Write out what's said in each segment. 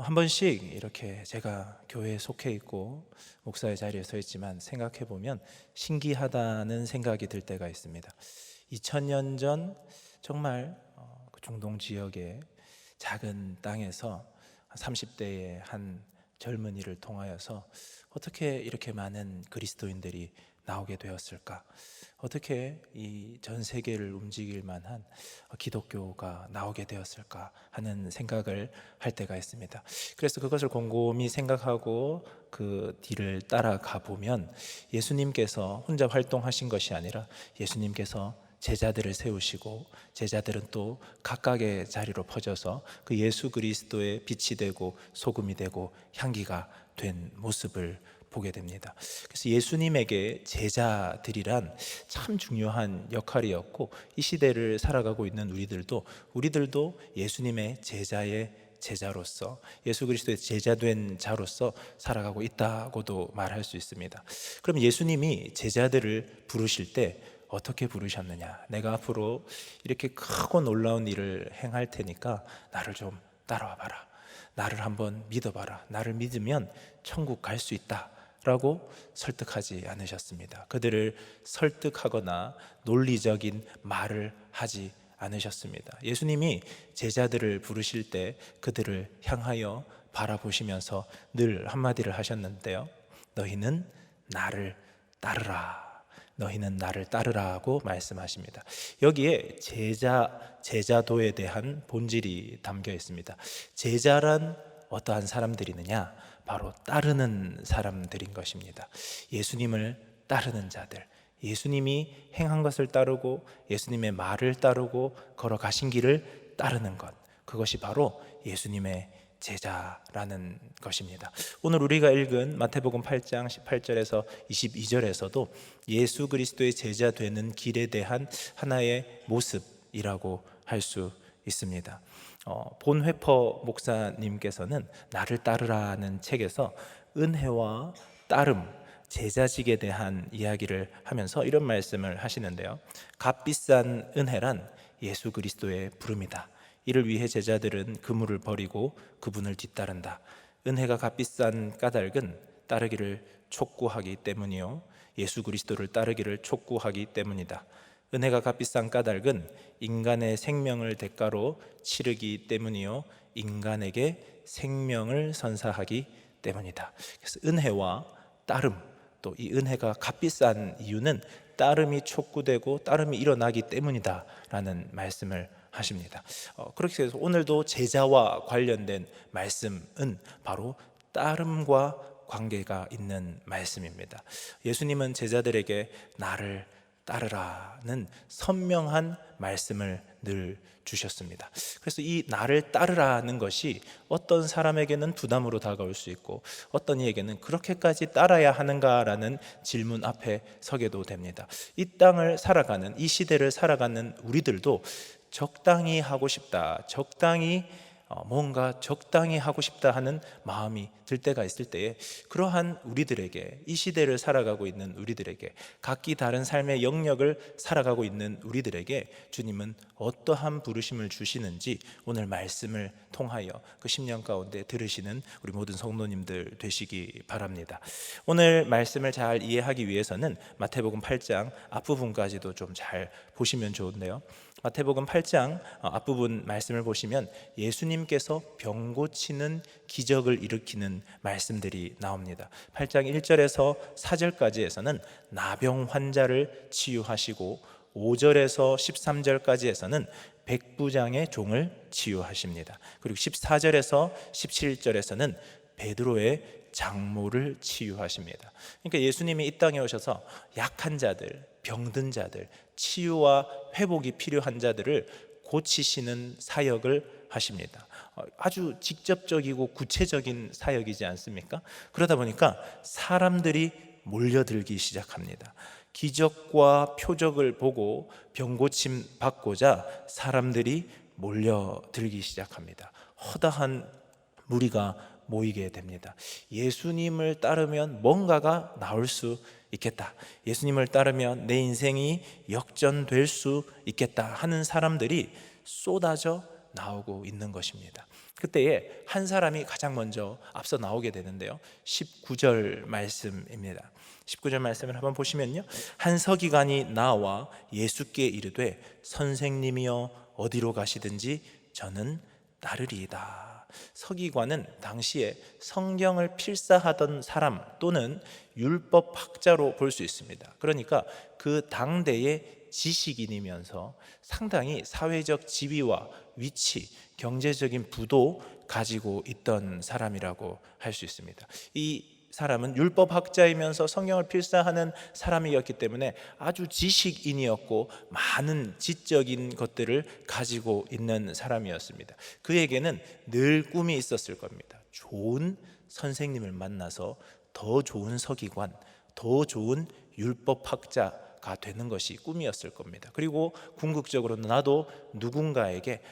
한 번씩 이렇게 제가 교회에 속해 있고 목사의 자리에 서 있지만 생각해 보면 신기하다는 생각이 들 때가 있습니다. 2000년 전 정말 그 중동 지역의 작은 땅에서 30대의 한 젊은이를 통하여서 어떻게 이렇게 많은 그리스도인들이 나오게 되었을까? 어떻게 이 전 세계를 움직일 만한 기독교가 나오게 되었을까 하는 생각을 할 때가 있습니다. 그래서 그것을 곰곰이 생각하고 그 뒤를 따라가 보면 예수님께서 혼자 활동하신 것이 아니라 예수님께서 제자들을 세우시고 제자들은 또 각각의 자리로 퍼져서 그 예수 그리스도의 빛이 되고 소금이 되고 향기가 된 모습을 보게 됩니다. 그래서 예수님에게 제자들이란 참 중요한 역할이었고, 이 시대를 살아가고 있는 우리들도 예수님의 제자의 제자로서, 예수 그리스도의 제자된 자로서 살아가고 있다고도 말할 수 있습니다. 그럼 예수님이 제자들을 부르실 때 어떻게 부르셨느냐? 내가 앞으로 이렇게 크고 놀라운 일을 행할 테니까 나를 좀 따라와 봐라. 나를 한번 믿어봐라. 나를 믿으면 천국 갈 수 있다 라고 설득하지 않으셨습니다. 그들을 설득하거나 논리적인 말을 하지 않으셨습니다. 예수님이 제자들을 부르실 때 그들을 향하여 바라보시면서 늘 한마디를 하셨는데요, 너희는 나를 따르라. 너희는 나를 따르라고 말씀하십니다. 여기에 제자도에 대한 본질이 담겨 있습니다. 제자란 어떠한 사람들이느냐? 바로 따르는 사람들인 것입니다. 예수님을 따르는 자들, 예수님이 행한 것을 따르고 예수님의 말을 따르고 걸어가신 길을 따르는 것, 그것이 바로 예수님의 제자라는 것입니다. 오늘 우리가 읽은 마태복음 8장 18절에서 22절에서도 예수 그리스도의 제자 되는 길에 대한 하나의 모습이라고 할 수 있습니다. 본회퍼 목사님께서는 나를 따르라는 책에서 은혜와 따름, 제자직에 대한 이야기를 하면서 이런 말씀을 하시는데요, 값비싼 은혜란 예수 그리스도의 부름이다. 이를 위해 제자들은 그물을 버리고 그분을 뒤따른다. 은혜가 값비싼 까닭은 따르기를 촉구하기 때문이요, 예수 그리스도를 따르기를 촉구하기 때문이다. 은혜가 값비싼 까닭은 인간의 생명을 대가로 치르기 때문이요, 인간에게 생명을 선사하기 때문이다. 그래서 은혜와 따름, 또 이 은혜가 값비싼 이유는 따름이 촉구되고 따름이 일어나기 때문이다 라는 말씀을 하십니다. 그렇게 해서 오늘도 제자와 관련된 말씀은 바로 따름과 관계가 있는 말씀입니다. 예수님은 제자들에게 나를 따르라는 선명한 말씀을 늘 주셨습니다. 그래서 이 나를 따르라는 것이 어떤 사람에게는 부담으로 다가올 수 있고 어떤 이에게는 그렇게까지 따라야 하는가라는 질문 앞에 서게도 됩니다. 이 땅을 살아가는, 이 시대를 살아가는 우리들도 적당히 하고 싶다, 뭔가 적당히 하고 싶다 하는 마음이 들 때가 있을 때에, 그러한 우리들에게, 이 시대를 살아가고 있는 우리들에게, 각기 다른 삶의 영역을 살아가고 있는 우리들에게 주님은 어떠한 부르심을 주시는지 오늘 말씀을 통하여 그 10년 가운데 들으시는 우리 모든 성도님들 되시기 바랍니다. 오늘 말씀을 잘 이해하기 위해서는 마태복음 8장 앞부분까지도 좀 잘 보시면 좋은데요, 마태복음 8장 앞부분 말씀을 보시면 예수님께서 병 고치는 기적을 일으키는 말씀들이 나옵니다. 8장 1절에서 4절까지에서는 나병 환자를 치유하시고 5절에서 13절까지에서는 백부장의 종을 치유하십니다. 그리고 14절에서 17절에서는 베드로의 장모를 치유하십니다. 그러니까 예수님이 이 땅에 오셔서 약한 자들, 병든 자들, 치유와 회복이 필요한 자들을 고치시는 사역을 하십니다. 아주 직접적이고 구체적인 사역이지 않습니까? 그러다 보니까 사람들이 몰려들기 시작합니다. 기적과 표적을 보고 병고침 받고자 사람들이 몰려들기 시작합니다. 허다한 무리가 모이게 됩니다. 예수님을 따르면 뭔가가 나올 수 있겠다, 예수님을 따르면 내 인생이 역전될 수 있겠다 하는 사람들이 쏟아져 나오고 있는 것입니다. 그때에 한 사람이 가장 먼저 앞서 나오게 되는데요, 19절 말씀입니다. 19절 말씀을 한번 보시면요, 한 서기관이 나와 예수께 이르되 선생님이여 어디로 가시든지 저는 따르리이다. 서기관은 당시에 성경을 필사하던 사람 또는 율법학자로 볼 수 있습니다. 그러니까 그 당대의 지식인이면서 상당히 사회적 지위와 위치, 경제적인 부도 가지고 있던 사람이라고 할 수 있습니다. 이 사람은 율법학자이면서 성경을 필사하는 사람이었기 때문에 아주 지식인이었고 많은 지적인 것들을 가지고 있는 사람이었습니다. 그에게는 늘 꿈이 있었을 겁니다. 좋은 선생님을 만나서 더 좋은 서기관, 더 좋은 율법학자가 되는 것이 꿈이었을 겁니다. 그리고 궁극적으로는 나도 누군가에게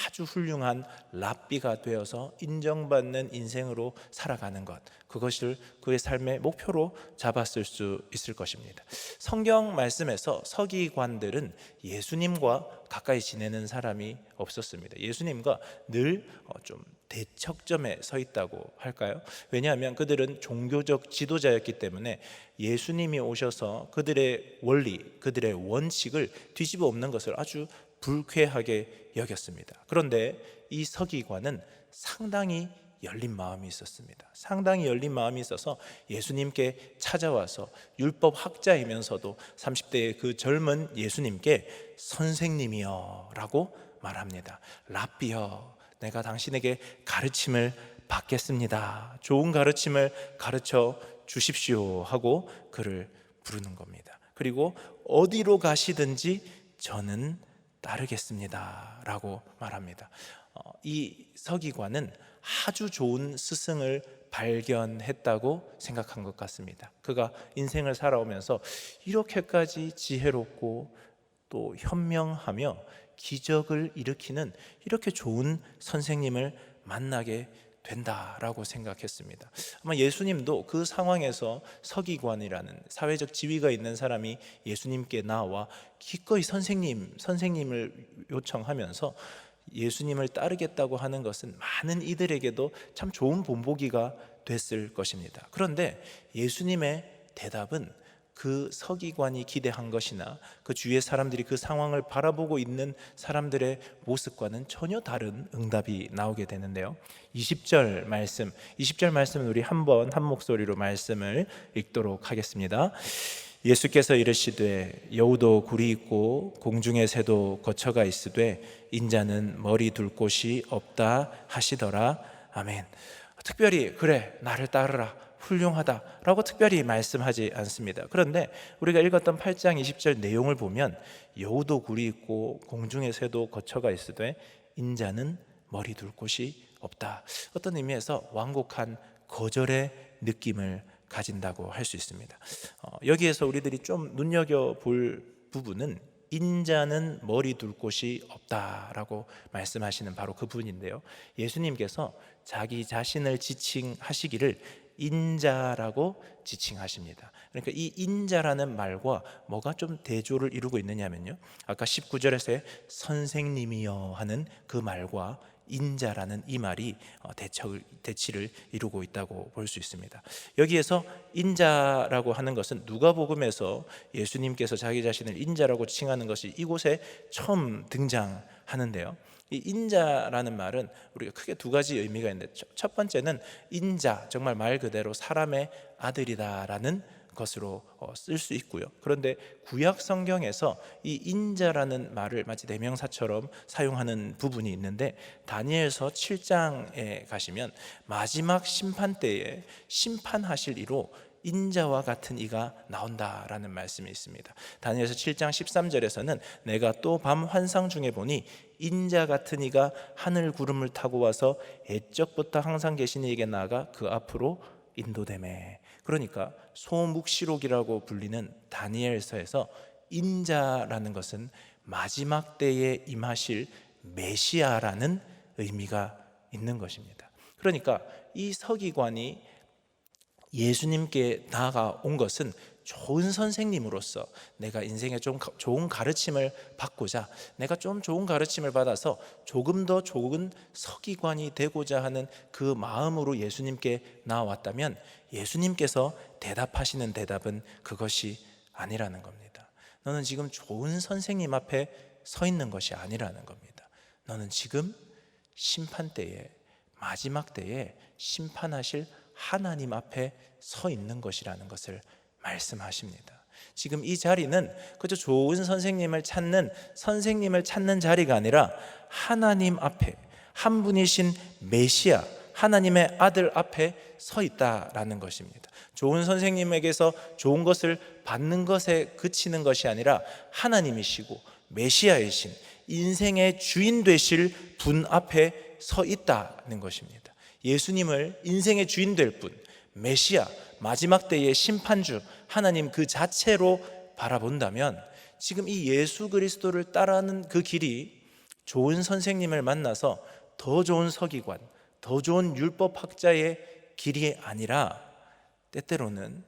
아주 훌륭한 랍비가 되어서 인정받는 인생으로 살아가는 것, 그것을 그의 삶의 목표로 잡았을 수 있을 것입니다. 성경 말씀에서 서기관들은 예수님과 가까이 지내는 사람이 없었습니다. 예수님과 늘 좀 대척점에 서 있다고 할까요? 왜냐하면 그들은 종교적 지도자였기 때문에 예수님이 오셔서 그들의 원리, 그들의 원칙을 뒤집어 엎는 것을 아주 불쾌하게 여겼습니다. 그런데 이 서기관은 상당히 열린 마음이 있었습니다. 상당히 열린 마음이 있어서 예수님께 찾아와서 율법학자이면서도 30대의 그 젊은 예수님께 선생님이여 라고 말합니다. 랍비여, 내가 당신에게 가르침을 받겠습니다. 좋은 가르침을 가르쳐 주십시오 하고 그를 부르는 겁니다. 그리고 어디로 가시든지 저는 따르겠습니다 라고 말합니다. 이 서기관은 아주 좋은 스승을 발견했다고 생각한 것 같습니다. 그가 인생을 살아오면서 이렇게까지 지혜롭고 또 현명하며 기적을 일으키는 이렇게 좋은 선생님을 만나게 된다라고 생각했습니다. 아마 예수님도 그 상황에서 서기관이라는 사회적 지위가 있는 사람이 예수님께 나와 기꺼이 선생님을 요청하면서 예수님을 따르겠다고 하는 것은 많은 이들에게도 참 좋은 본보기가 됐을 것입니다. 그런데 예수님의 대답은 그 서기관이 기대한 것이나 그 주위의 사람들이 그 상황을 바라보고 있는 사람들의 모습과는 전혀 다른 응답이 나오게 되는데요, 20절 말씀은 우리 한 목소리로 말씀을 읽도록 하겠습니다. 예수께서 이르시되 여우도 굴이 있고 공중의 새도 거처가 있으되 인자는 머리 둘 곳이 없다 하시더라. 아멘. 특별히 그래 나를 따르라, 훌륭하다 라고 특별히 말씀하지 않습니다. 그런데 우리가 읽었던 8장 20절 내용을 보면 여우도 굴이 있고 공중의 새도 거처가 있으되 인자는 머리 둘 곳이 없다, 어떤 의미에서 완곡한 거절의 느낌을 가진다고 할 수 있습니다. 여기에서 우리들이 좀 눈여겨볼 부분은 인자는 머리 둘 곳이 없다라고 말씀하시는 바로 그 부분인데요, 예수님께서 자기 자신을 지칭하시기를 인자라고 지칭하십니다. 그러니까 이 인자라는 말과 뭐가 좀 대조를 이루고 있느냐면요, 아까 19절에서의 선생님이여 하는 그 말과 인자라는 이 말이 대치를 이루고 있다고 볼 수 있습니다. 여기에서 인자라고 하는 것은 누가복음에서 예수님께서 자기 자신을 인자라고 칭하는 것이 이곳에 처음 등장하는데요, 이 인자라는 말은 우리가 크게 두 가지 의미가 있는데, 첫 번째는 인자, 정말 말 그대로 사람의 아들이다라는 것으로 쓸 수 있고요. 그런데 구약 성경에서 이 인자라는 말을 마치 대명사처럼 사용하는 부분이 있는데, 다니엘서 7장에 가시면 마지막 심판 때에 심판하실 이로 인자와 같은 이가 나온다라는 말씀이 있습니다. 다니엘서 7장 13절에서는 내가 또 밤 환상 중에 보니 인자 같은 이가 하늘 구름을 타고 와서 옛적부터 항상 계신 이에게 나아가 그 앞으로 인도되매. 그러니까 소묵시록이라고 불리는 다니엘서에서 인자라는 것은 마지막 때에 임하실 메시아라는 의미가 있는 것입니다. 그러니까 이 서기관이 예수님께 나아온 것은 좋은 선생님으로서 내가 인생에 좀 좋은 가르침을 받고자, 내가 좀 좋은 가르침을 받아서 조금 더 좋은 서기관이 되고자 하는 그 마음으로 예수님께 나왔다면 예수님께서 대답하시는 대답은 그것이 아니라는 겁니다. 너는 지금 좋은 선생님 앞에 서 있는 것이 아니라는 겁니다. 너는 지금 심판대에, 마지막 때에 심판하실 하나님 앞에 서 있는 것이라는 것을 말씀하십니다. 지금 이 자리는 그저 좋은 선생님을 찾는 자리가 아니라 하나님 앞에, 한 분이신 메시아, 하나님의 아들 앞에 서 있다라는 것입니다. 좋은 선생님에게서 좋은 것을 받는 것에 그치는 것이 아니라 하나님이시고 메시아이신 인생의 주인 되실 분 앞에 서 있다는 것입니다. 예수님을 인생의 주인 될 분, 메시아, 마지막 때의 심판주 하나님 그 자체로 바라본다면 지금 이 예수 그리스도를 따라하는 그 길이 좋은 선생님을 만나서 더 좋은 서기관, 더 좋은 율법학자의 길이 아니라 때때로는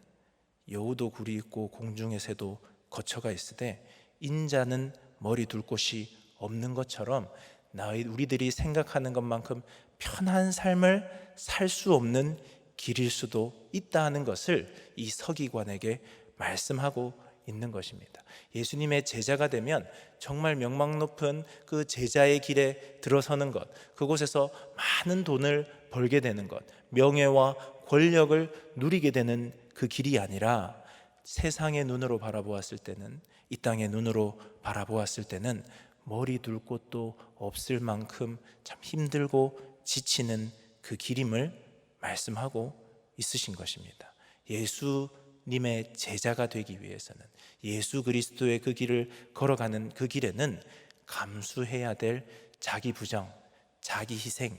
여우도 굴이 있고 공중의 새도 거처가 있으되 인자는 머리 둘 곳이 없는 것처럼 우리들이 생각하는 것만큼 편한 삶을 살 수 없는 길일 수도 있다는 것을 이 서기관에게 말씀하고 있는 것입니다. 예수님의 제자가 되면 정말 명망 높은 그 제자의 길에 들어서는 것, 그곳에서 많은 돈을 벌게 되는 것, 명예와 권력을 누리게 되는 그 길이 아니라 세상의 눈으로 바라보았을 때는, 이 땅의 눈으로 바라보았을 때는 머리 둘 곳도 없을 만큼 참 힘들고 지치는 그 길임을 말씀하고 있으신 것입니다. 예수님의 제자가 되기 위해서는, 예수 그리스도의 그 길을 걸어가는 그 길에는 감수해야 될 자기 부정, 자기 희생,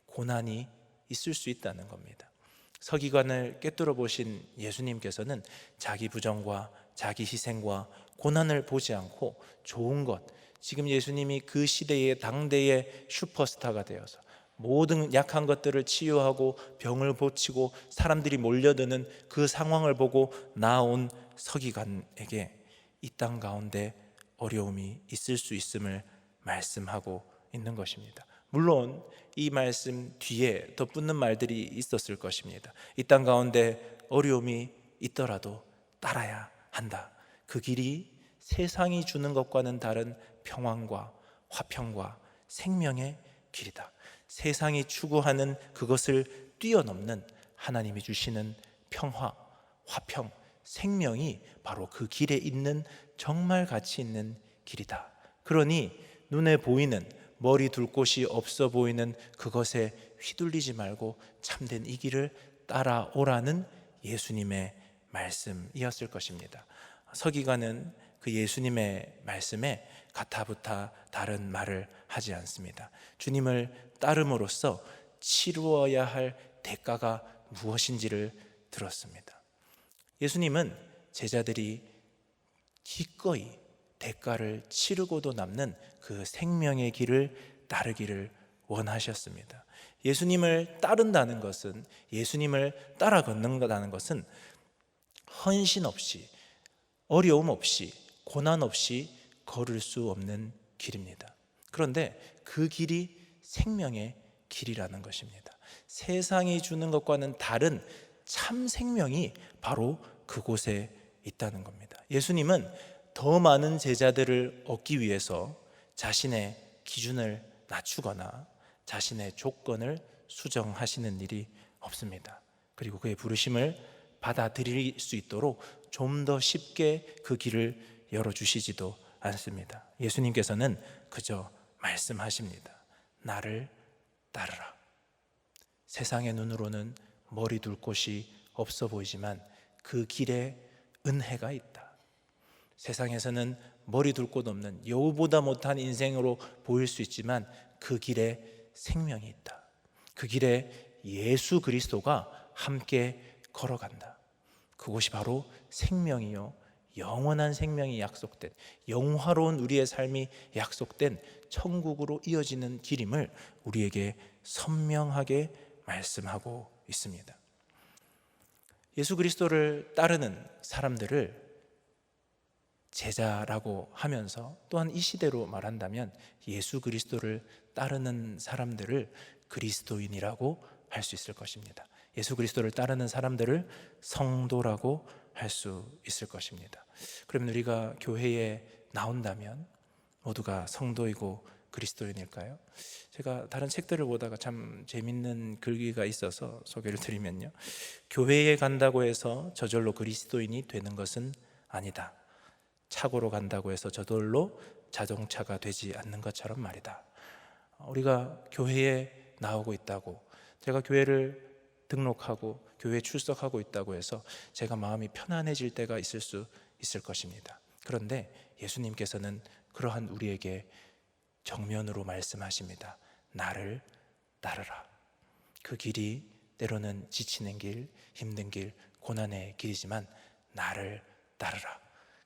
고난이 있을 수 있다는 겁니다. 서기관을 꿰뚫어 보신 예수님께서는 자기 부정과 자기 희생과 고난을 보지 않고 좋은 것, 지금 예수님이 그 시대의 당대의 슈퍼스타가 되어서 모든 약한 것들을 치유하고 병을 고치고 사람들이 몰려드는 그 상황을 보고 나온 서기관에게 이 땅 가운데 어려움이 있을 수 있음을 말씀하고 있는 것입니다. 물론 이 말씀 뒤에 덧붙는 말들이 있었을 것입니다. 이 땅 가운데 어려움이 있더라도 따라야 한다. 그 길이 세상이 주는 것과는 다른 평안과 화평과 생명의 길이다. 세상이 추구하는 그것을 뛰어넘는 하나님이 주시는 평화, 화평, 생명이 바로 그 길에 있는 정말 가치 있는 길이다. 그러니 눈에 보이는, 머리 둘 곳이 없어 보이는 그것에 휘둘리지 말고 참된 이 길을 따라오라는 예수님의 말씀이었을 것입니다. 서기관은 그 예수님의 말씀에 가타부타 다른 말을 하지 않습니다. 주님을 따름으로써 치루어야 할 대가가 무엇인지를 들었습니다. 예수님은 제자들이 기꺼이 대가를 치르고도 남는 그 생명의 길을 따르기를 원하셨습니다. 예수님을 따른다는 것은, 예수님을 따라 걷는다는 것은 헌신 없이, 어려움 없이, 고난 없이 걸을 수 없는 길입니다. 그런데 그 길이 생명의 길이라는 것입니다. 세상이 주는 것과는 다른 참 생명이 바로 그곳에 있다는 겁니다. 예수님은 더 많은 제자들을 얻기 위해서 자신의 기준을 낮추거나 자신의 조건을 수정하시는 일이 없습니다. 그리고 그의 부르심을 받아들일 수 있도록 좀 더 쉽게 그 길을 열어주시지도 않습니다. 예수님께서는 그저 말씀하십니다. 나를 따르라. 세상의 눈으로는 머리 둘 곳이 없어 보이지만 그 길에 은혜가 있다. 세상에서는 머리 둘 곳 없는 여우보다 못한 인생으로 보일 수 있지만 그 길에 생명이 있다. 그 길에 예수 그리스도가 함께 걸어간다. 그것이 바로 생명이요, 영원한 생명이 약속된, 영화로운 우리의 삶이 약속된 천국으로 이어지는 길임을 우리에게 선명하게 말씀하고 있습니다. 예수 그리스도를 따르는 사람들을 제자라고 하면서, 또한 이 시대로 말한다면 예수 그리스도를 따르는 사람들을 그리스도인이라고 할 수 있을 것입니다. 예수 그리스도를 따르는 사람들을 성도라고 할 수 있을 것입니다. 그러면 우리가 교회에 나온다면 모두가 성도이고 그리스도인일까요? 제가 다른 책들을 보다가 참 재밌는 글귀가 있어서 소개를 드리면요, 교회에 간다고 해서 저절로 그리스도인이 되는 것은 아니다. 차고로 간다고 해서 저절로 자동차가 되지 않는 것처럼 말이다. 우리가 교회에 나오고 있다고, 제가 교회를 등록하고 교회에 출석하고 있다고 해서 제가 마음이 편안해질 때가 있을 수 있을 것입니다. 그런데 예수님께서는 그러한 우리에게 정면으로 말씀하십니다. 나를 따르라. 그 길이 때로는 지치는 길, 힘든 길, 고난의 길이지만 나를 따르라.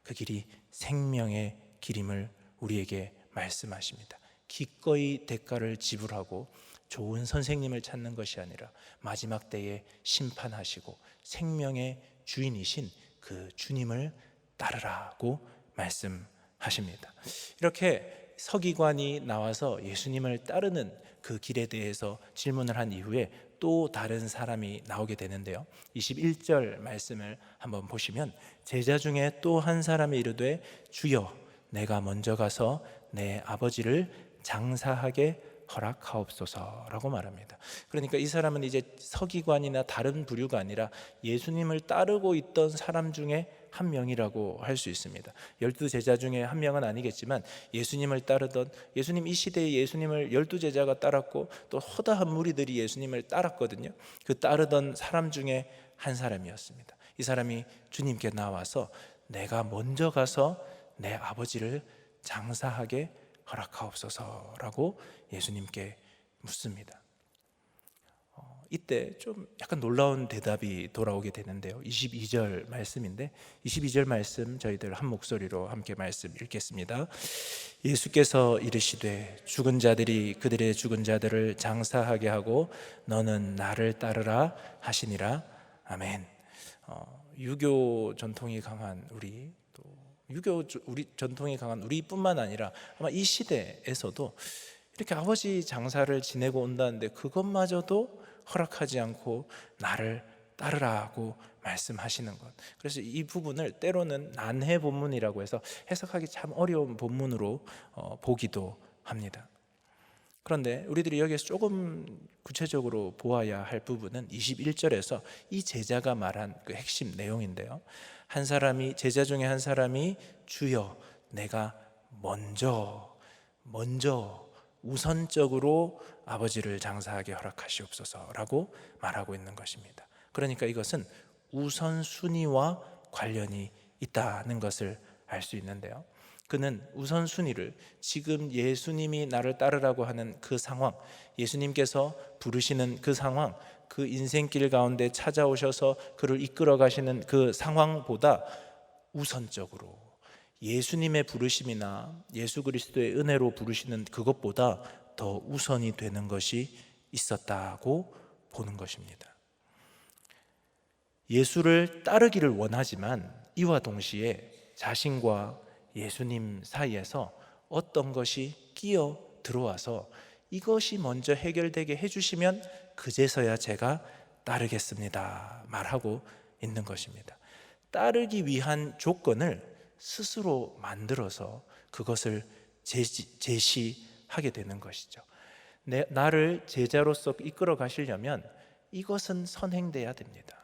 그 길이 생명의 길임을 우리에게 말씀하십니다. 기꺼이 대가를 지불하고 좋은 선생님을 찾는 것이 아니라 마지막 때에 심판하시고 생명의 주인이신 그 주님을 따르라고 말씀하십니다. 이렇게 서기관이 나와서 예수님을 따르는 그 길에 대해서 질문을 한 이후에 또 다른 사람이 나오게 되는데요, 21절 말씀을 한번 보시면 제자 중에 또 한 사람이 이르되 주여 내가 먼저 가서 내 아버지를 장사하게 허락하옵소서라고 말합니다. 그러니까 이 사람은 이제 서기관이나 다른 부류가 아니라 예수님을 따르고 있던 사람 중에 한 명이라고 할 수 있습니다. 12제자 중에 한 명은 아니겠지만 예수님을 따르던, 예수님 이 시대에 예수님을 12제자가 따랐고 또 허다한 무리들이 예수님을 따랐거든요. 그 따르던 사람 중에 한 사람이었습니다. 이 사람이 주님께 나와서 내가 먼저 가서 내 아버지를 장사하게 허락하옵소서라고 예수님께 묻습니다. 이때 좀 약간 놀라운 대답이 돌아오게 되는데요, 22절 말씀인데, 22절 말씀 저희들 한 목소리로 함께 말씀 읽겠습니다. 예수께서 이르시되 죽은 자들이 그들의 죽은 자들을 장사하게 하고 너는 나를 따르라 하시니라. 아멘. 유교 전통이 강한 우리, 또 우리 전통이 강한 우리뿐만 아니라 아마 이 시대에서도 이렇게 아버지 장사를 지내고 온다는데 그것마저도 허락하지 않고 나를 따르라고 말씀하시는 것. 그래서 이 부분을 때로는 난해 본문이라고 해서 해석하기 참 어려운 본문으로 보기도 합니다. 그런데 우리들이 여기서 조금 구체적으로 보아야 할 부분은 21절에서 이 제자가 말한 그 핵심 내용인데요, 한 사람이, 제자 중에 한 사람이 주여 내가 먼저 우선적으로 아버지를 장사하게 허락하시옵소서라고 말하고 있는 것입니다. 그러니까 이것은 우선순위와 관련이 있다는 것을 알 수 있는데요, 그는 우선순위를 지금 예수님이 나를 따르라고 하는 그 상황, 예수님께서 부르시는 그 상황, 그 인생길 가운데 찾아오셔서 그를 이끌어 가시는 그 상황보다 우선적으로 예수님의 부르심이나 예수 그리스도의 은혜로 부르시는 그것보다 더 우선이 되는 것이 있었다고 보는 것입니다. 예수를 따르기를 원하지만 이와 동시에 자신과 예수님 사이에서 어떤 것이 끼어 들어와서 이것이 먼저 해결되게 해주시면 그제서야 제가 따르겠습니다 말하고 있는 것입니다. 따르기 위한 조건을 스스로 만들어서 그것을 제시하게 되는 것이죠. 나를 제자로서 이끌어 가시려면 이것은 선행돼야 됩니다.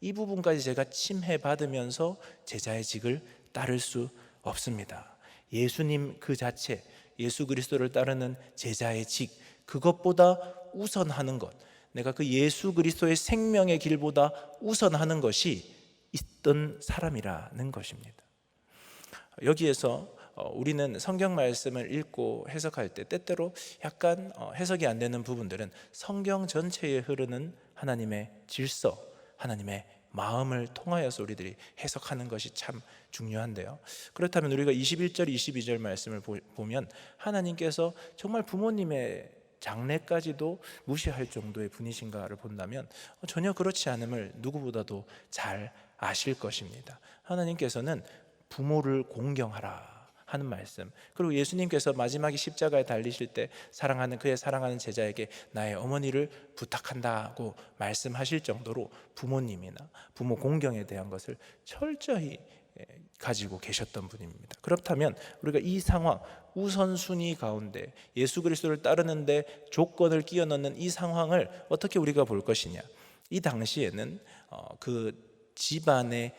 이 부분까지 제가 침해받으면서 제자의 직을 따를 수 없습니다. 예수님 그 자체, 예수 그리스도를 따르는 제자의 직, 그것보다 우선하는 것, 내가 그 예수 그리스도의 생명의 길보다 우선하는 것이 있던 사람이라는 것입니다. 여기에서 우리는 성경 말씀을 읽고 해석할 때 때때로 약간 해석이 안 되는 부분들은 성경 전체에 흐르는 하나님의 질서, 하나님의 마음을 통하여서 우리들이 해석하는 것이 참 중요한데요, 그렇다면 우리가 21절, 22절 말씀을 보면 하나님께서 정말 부모님의 장래까지도 무시할 정도의 분이신가를 본다면 전혀 그렇지 않음을 누구보다도 잘 아실 것입니다. 하나님께서는 부모를 공경하라 하는 말씀, 그리고 예수님께서 마지막에 십자가에 달리실 때 그의 사랑하는 제자에게 나의 어머니를 부탁한다고 말씀하실 정도로 부모님이나 부모 공경에 대한 것을 철저히 가지고 계셨던 분입니다. 그렇다면 우리가 이 상황, 우선순위 가운데 예수 그리스도를 따르는데 조건을 끼워 넣는 이 상황을 어떻게 우리가 볼 것이냐. 이 당시에는 그 집안의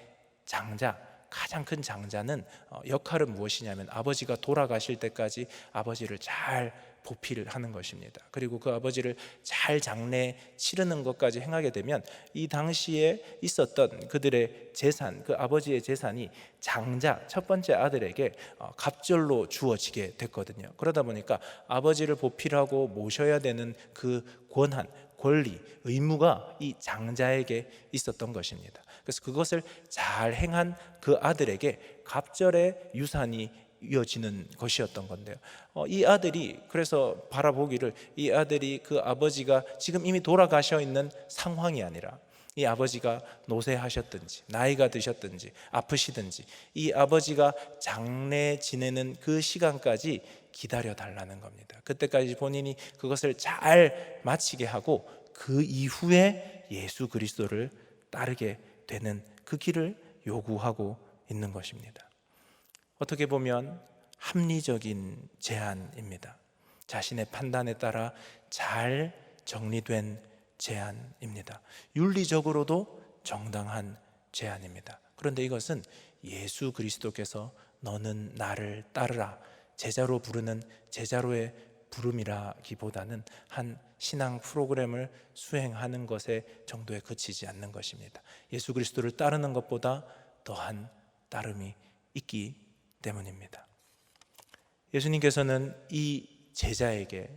장자, 가장 큰 장자는 역할은 무엇이냐면 아버지가 돌아가실 때까지 아버지를 잘 보필을 하는 것입니다. 그리고 그 아버지를 잘 장례 치르는 것까지 행하게 되면 이 당시에 있었던 그들의 재산, 그 아버지의 재산이 장자, 첫 번째 아들에게 갑절로 주어지게 됐거든요. 그러다 보니까 아버지를 보필하고 모셔야 되는 그 권한, 권리, 의무가 이 장자에게 있었던 것입니다. 그래서 그것을 잘 행한 그 아들에게 갑절의 유산이 이어지는 것이었던 건데요. 이 아들이 그래서 바라보기를 이 아들이 그 아버지가 지금 이미 돌아가셔 있는 상황이 아니라 이 아버지가 노쇠하셨든지 나이가 드셨든지 아프시든지 이 아버지가 장례 지내는 그 시간까지 기다려 달라는 겁니다. 그때까지 본인이 그것을 잘 마치게 하고 그 이후에 예수 그리스도를 따르게 되는 그 길을 요구하고 있는 것입니다. 어떻게 보면 합리적인 제안입니다. 자신의 판단에 따라 잘 정리된 제안입니다. 윤리적으로도 정당한 제안입니다. 그런데 이것은 예수 그리스도께서 너는 나를 따르라, 제자로 부르는 제자로의 부름이라기보다는 한 신앙 프로그램을 수행하는 것에 정도에 그치지 않는 것입니다. 예수 그리스도를 따르는 것보다 더한 따름이 있기 때문입니다. 예수님께서는 이 제자에게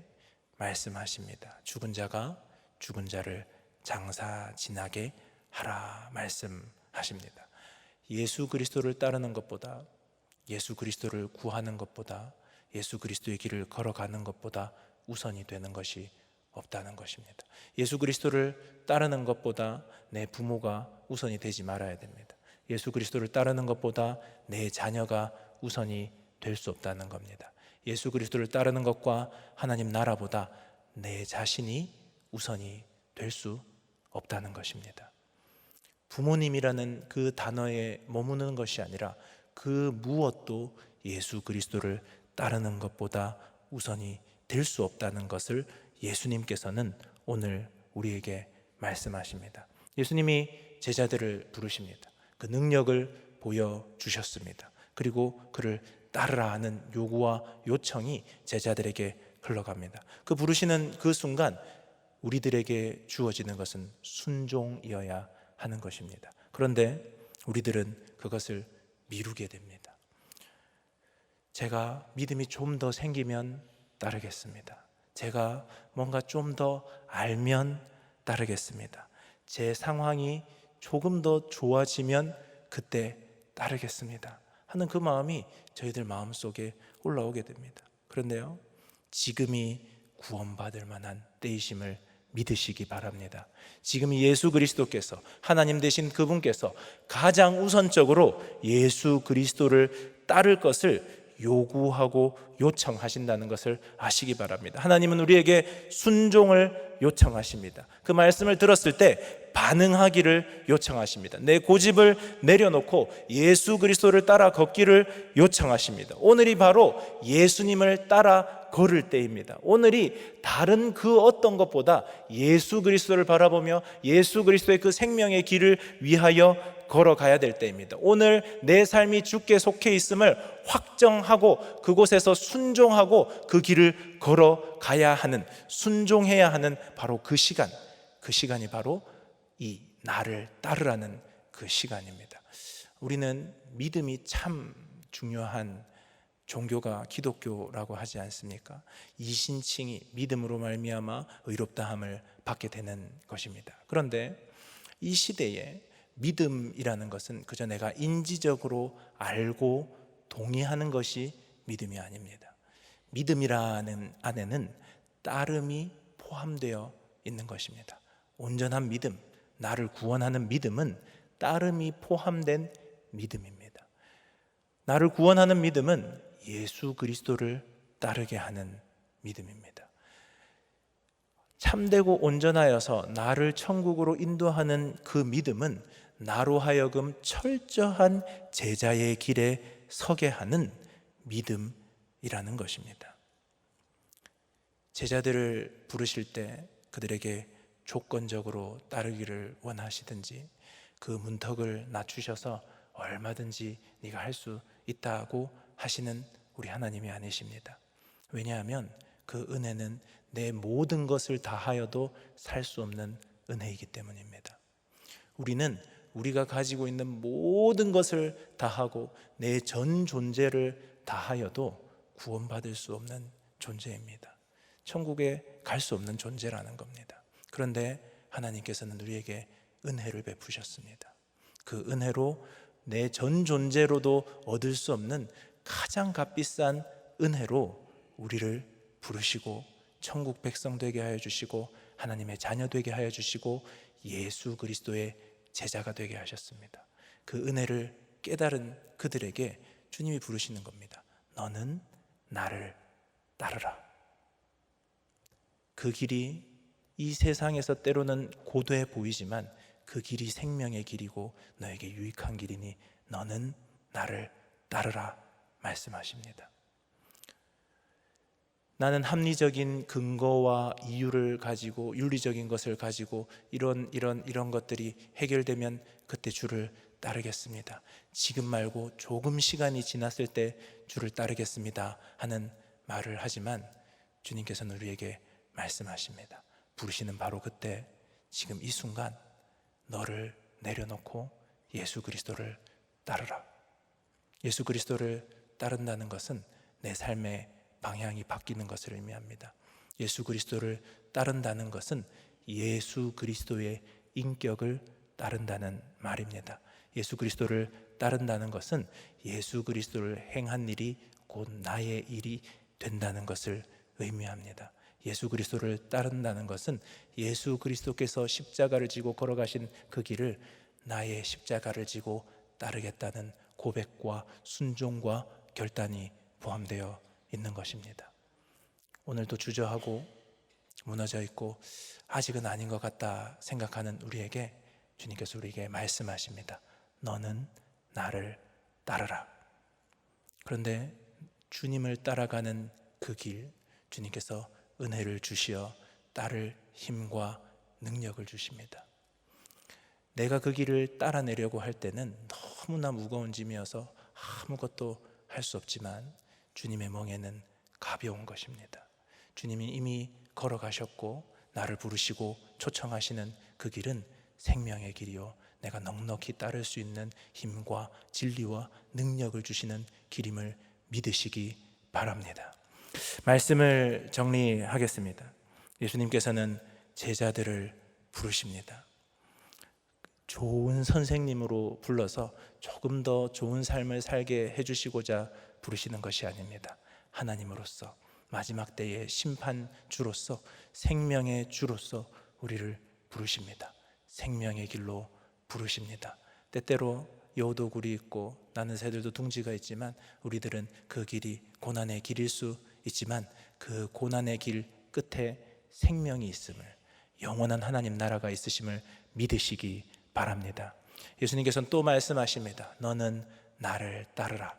말씀하십니다. 죽은 자가 죽은 자를 장사 지나게 하라 말씀하십니다. 예수 그리스도를 따르는 것보다, 예수 그리스도를 구하는 것보다, 예수 그리스도의 길을 걸어가는 것보다 우선이 되는 것이 없다는 것입니다. 예수 그리스도를 따르는 것보다 내 부모가 우선이 되지 말아야 됩니다. 예수 그리스도를 따르는 것보다 내 자녀가 우선이 될 수 없다는 겁니다. 예수 그리스도를 따르는 것과 하나님 나라보다 내 자신이 우선이 될 수 없다는 것입니다. 부모님이라는 그 단어에 머무는 것이 아니라 그 무엇도 예수 그리스도를 따르는 것보다 우선이 될 수 없다는 것을 예수님께서는 오늘 우리에게 말씀하십니다. 예수님이 제자들을 부르십니다. 그 능력을 보여주셨습니다. 그리고 그를 따르라 하는 요구와 요청이 제자들에게 흘러갑니다. 그 부르시는 그 순간 우리들에게 주어지는 것은 순종이어야 하는 것입니다. 그런데 우리들은 그것을 미루게 됩니다. 제가 믿음이 좀 더 생기면 따르겠습니다. 제가 뭔가 좀 더 알면 따르겠습니다. 제 상황이 조금 더 좋아지면 그때 따르겠습니다 하는 그 마음이 저희들 마음속에 올라오게 됩니다. 그런데요, 지금이 구원받을 만한 때이심을 믿으시기 바랍니다. 지금 예수 그리스도께서, 하나님 되신 그분께서 가장 우선적으로 예수 그리스도를 따를 것을 요구하고 요청하신다는 것을 아시기 바랍니다. 하나님은 우리에게 순종을 요청하십니다. 그 말씀을 들었을 때 반응하기를 요청하십니다. 내 고집을 내려놓고 예수 그리스도를 따라 걷기를 요청하십니다. 오늘이 바로 예수님을 따라 걸을 때입니다. 오늘이 다른 그 어떤 것보다 예수 그리스도를 바라보며 예수 그리스도의 그 생명의 길을 위하여 걸어가야 될 때입니다. 오늘 내 삶이 주께 속해 있음을 확정하고 그곳에서 순종하고 그 길을 걸어가야 하는, 순종해야 하는 바로 그 시간, 그 시간이 바로 이 나를 따르라는 그 시간입니다. 우리는 믿음이 참 중요한 종교가 기독교라고 하지 않습니까? 이신칭이 믿음으로 말미암아 의롭다함을 받게 되는 것입니다. 그런데 이 시대에 믿음이라는 것은 그저 내가 인지적으로 알고 동의하는 것이 믿음이 아닙니다. 믿음이라는 안에는 따름이 포함되어 있는 것입니다. 온전한 믿음, 나를 구원하는 믿음은 따름이 포함된 믿음입니다. 나를 구원하는 믿음은 예수 그리스도를 따르게 하는 믿음입니다. 참되고 온전하여서 나를 천국으로 인도하는 그 믿음은 나로 하여금 철저한 제자의 길에 서게 하는 믿음이라는 것입니다. 제자들을 부르실 때 그들에게 조건적으로 따르기를 원하시든지 그 문턱을 낮추셔서 얼마든지 네가 할 수 있다고 하시는 우리 하나님이 아니십니다. 왜냐하면 그 은혜는 내 모든 것을 다하여도 살 수 없는 은혜이기 때문입니다. 우리는 우리가 가지고 있는 모든 것을 다하고 내 전 존재를 다하여도 구원받을 수 없는 존재입니다. 천국에 갈 수 없는 존재라는 겁니다. 그런데 하나님께서는 우리에게 은혜를 베푸셨습니다. 그 은혜로 내 전 존재로도 얻을 수 없는 가장 값비싼 은혜로 우리를 부르시고 천국 백성 되게 하여 주시고 하나님의 자녀 되게 하여 주시고 예수 그리스도의 제자가 되게 하셨습니다. 그 은혜를 깨달은 그들에게 주님이 부르시는 겁니다. 너는 나를 따르라. 그 길이 이 세상에서 때로는 고도해 보이지만 그 길이 생명의 길이고 너에게 유익한 길이니 너는 나를 따르라 말씀하십니다. 나는 합리적인 근거와 이유를 가지고 윤리적인 것을 가지고 이런 것들이 해결되면 그때 주를 따르겠습니다. 지금 말고 조금 시간이 지났을 때 주를 따르겠습니다 하는 말을 하지만 주님께서는 우리에게 말씀하십니다. 부르시는 바로 그때 지금 이 순간 너를 내려놓고 예수 그리스도를 따르라. 예수 그리스도를 따른다는 것은 내 삶의 방향이 바뀌는 것을 의미합니다. 예수 그리스도를 따른다는 것은 예수 그리스도의 인격을 따른다는 말입니다. 예수 그리스도를 따른다는 것은 예수 그리스도를 행한 일이 곧 나의 일이 된다는 것을 의미합니다. 예수 그리스도를 따른다는 것은 예수 그리스도께서 십자가를 지고 걸어가신 그 길을 나의 십자가를 지고 따르겠다는 고백과 순종과 결단이 포함되어 있는 것입니다. 오늘도 주저하고 무너져 있고 아직은 아닌 것 같다 생각하는 우리에게 주님께서 우리에게 말씀하십니다. 너는 나를 따르라. 그런데 주님을 따라가는 그 길, 주님께서 은혜를 주시어 따를 힘과 능력을 주십니다. 내가 그 길을 따라내려고 할 때는 너무나 무거운 짐이어서 아무것도 할 수 없지만 주님의 멍에는 가벼운 것입니다. 주님이 이미 걸어가셨고 나를 부르시고 초청하시는 그 길은 생명의 길이요 내가 넉넉히 따를 수 있는 힘과 진리와 능력을 주시는 길임을 믿으시기 바랍니다. 말씀을 정리하겠습니다. 예수님께서는 제자들을 부르십니다. 좋은 선생님으로 불러서 조금 더 좋은 삶을 살게 해주시고자 부르시는 것이 아닙니다. 하나님으로서 마지막 때의 심판주로서 생명의 주로서 우리를 부르십니다. 생명의 길로 부르십니다. 때때로 여우도굴이 있고 나는 새들도 둥지가 있지만 우리들은 그 길이 고난의 길일 수 있지만 그 고난의 길 끝에 생명이 있음을, 영원한 하나님 나라가 있으심을 믿으시기 바랍니다. 예수님께서는 또 말씀하십니다. 너는 나를 따르라.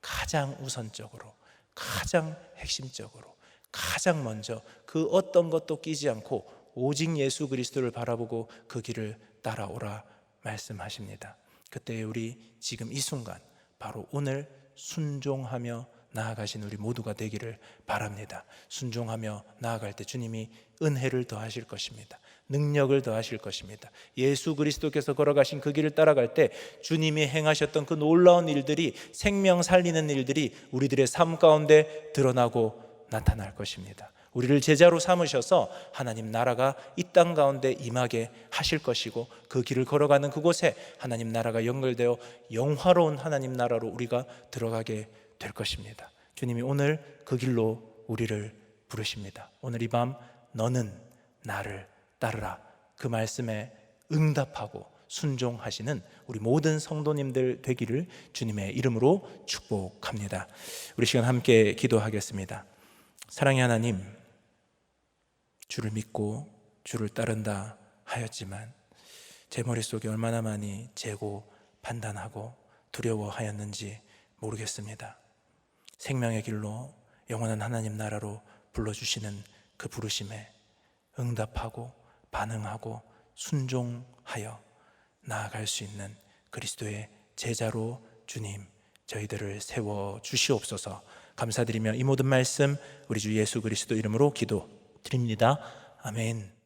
가장 우선적으로, 가장 핵심적으로, 가장 먼저 그 어떤 것도 끼지 않고 오직 예수 그리스도를 바라보고 그 길을 따라오라 말씀하십니다. 그때 우리 지금 이 순간 바로 오늘 순종하며 나아가신 우리 모두가 되기를 바랍니다. 순종하며 나아갈 때 주님이 은혜를 더하실 것입니다. 능력을 더하실 것입니다. 예수 그리스도께서 걸어가신 그 길을 따라갈 때 주님이 행하셨던 그 놀라운 일들이, 생명 살리는 일들이 우리들의 삶 가운데 드러나고 나타날 것입니다. 우리를 제자로 삼으셔서 하나님 나라가 이 땅 가운데 임하게 하실 것이고 그 길을 걸어가는 그곳에 하나님 나라가 연결되어 영화로운 하나님 나라로 우리가 들어가게 될 것입니다. 주님이 오늘 그 길로 우리를 부르십니다. 오늘 이 밤 너는 나를 따르라, 그 말씀에 응답하고 순종하시는 우리 모든 성도님들 되기를 주님의 이름으로 축복합니다. 우리 시간 함께 기도하겠습니다. 사랑의 하나님, 주를 믿고 주를 따른다 하였지만 제 머릿속에 얼마나 많이 재고 판단하고 두려워하였는지 모르겠습니다. 생명의 길로 영원한 하나님 나라로 불러주시는 그 부르심에 응답하고 반응하고 순종하여 나아갈 수 있는 그리스도의 제자로 주님 저희들을 세워 주시옵소서. 감사드리며 이 모든 말씀 우리 주 예수 그리스도 이름으로 기도드립니다. 아멘.